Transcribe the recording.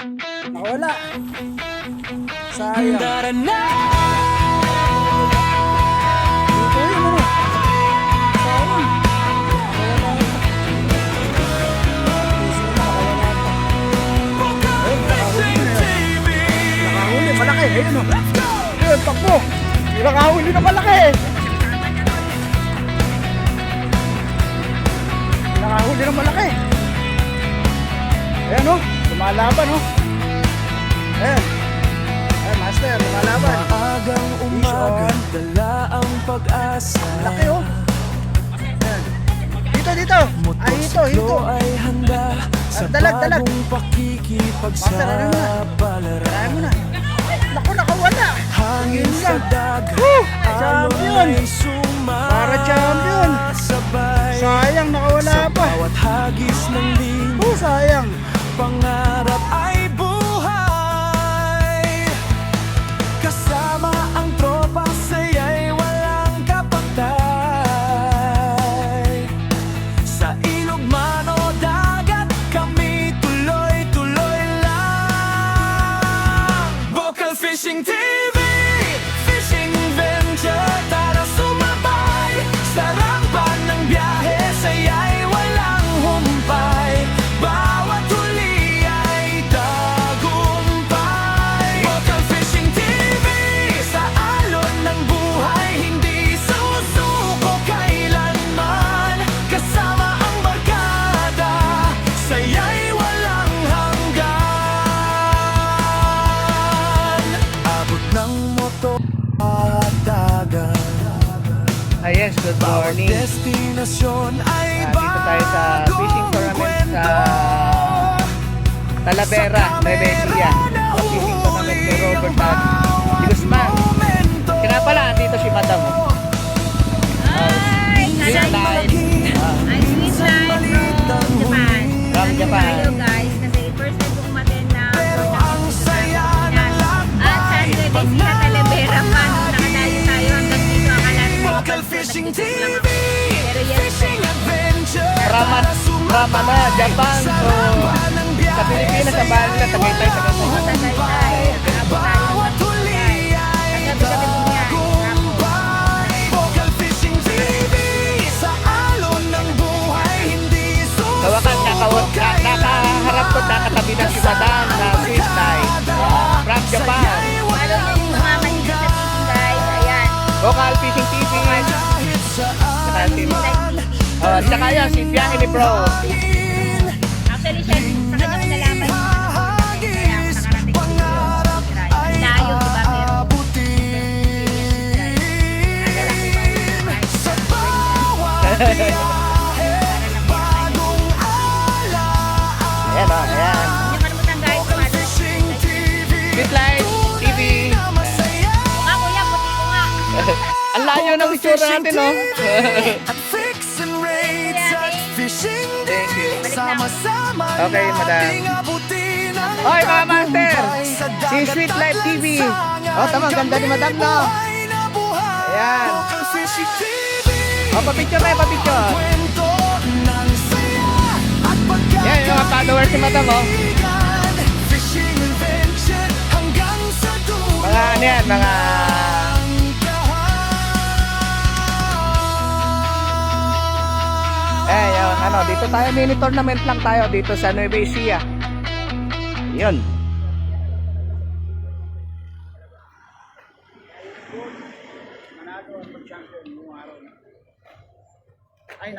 Nakawala. Sayang. Dito yun ano. Sayang. Nakahuli. Malaki. Ayun o. Ayun, takbo. Nakahuli na malaki. Nakahuli na malaki. Ayan o. Lumalaban o. Ayan. Ayan, master. Lumalaban. Maagang umaga, dala ang pag-asa. Laki o. Ayan. Dito, dito. Ay, ito, ito. Ay handa sa Dalag, dalag. bagong Master, ano na? pakikipagsapalaran. Try mo na. Naku, nakawala. Hangin Yun sa lang. dagat, Champion. alon ay sumama. Para champion. Sabay, Sayang, nakawala sa pa. bawat hagis ng linya, Sayang. pangarap ay buhay. Kasama ang tropa, saya'y walang kapantay. Sa ilog man o dagat, kami tuloy-tuloy lang. Vocal Fishing TV, fishing venture, tara sumabay. Sarap pa ng biyahe, saya'y walang humpay. Bawat huli ay tagumpay. Vocal Fishing TV, sa alon ng buhay, hindi susuko kailanman. Kasama ang barkada, saya'y walang hanggan. Abot ng motor at dagat, Ah, yes, good bawat morning. destinasyon ay Dito tayo sa fishing tournament sa Talavera, Nueva Ecija. Sa fishing tournament kay Robert at Di Guzman. Kaya pala, andito si Madam. Hi! Sweet Hi! Life. I'm Sweet Life from Japan. From Japan. Tayo guys, kasi first time kong umattend na ang saya na lang. at sa Nueva Ecija, Talavera pa. Nung nakadayo tayo hanggang dito, akala namin Vocal Fishing TV, pero yes, fishing adventure. Ramana, Japan. So, sa Pilipinas, sa Bali na, Tagaytay, Tagaytay. matagal tayo. Bawat huli ay Naggabi kami niyan. tagumpay. Vocal Fishing TV, sa alon ng buhay, hindi Sa wakas, nakaharap ko, nakatabi na si Madam na Sweet Life. From Japan. Follow nyo yung mga mahilig sa fishing guys. Ayan. Vocal Fishing TV. kahit saan. Saka si, Like, saka yan, si Biyahe ni Bro. actually, siya, sa kanya ko nalaman yung kaya ako nakarating Pangarap ay layo, di ba? Pero abutin. Sa bawat biyahe, bagong alaala. Ayan o, ayan. Hindi kalimutan guys, kumada. Fishing TV, Sweet Life TV. na masaya. Nga kuya, puti ko nga. Ang layo ng itsura natin, no? At fix and rates at fishing Thank you. sama-sama Okay, madam. nating abutin ang Hoy, mga master! tagumpay sa Si dagat Sweet Life at TV. lansangan. Oh, tama, ganda ni madam, no? Buhay na buhay. Ayan. Vocal Fishing TV. O, papicture na, papicture. Kwento ng saya at Yan, yung mga followers ni madam, oh. pagkakaibigan. Fishing adventure hanggang sa dulo. Mga ano yan, mga... yung ano, dito tayo, mini tournament lang tayo dito sa Nueva Ecija. Yun. Manado ang champion yung araw na. Ay,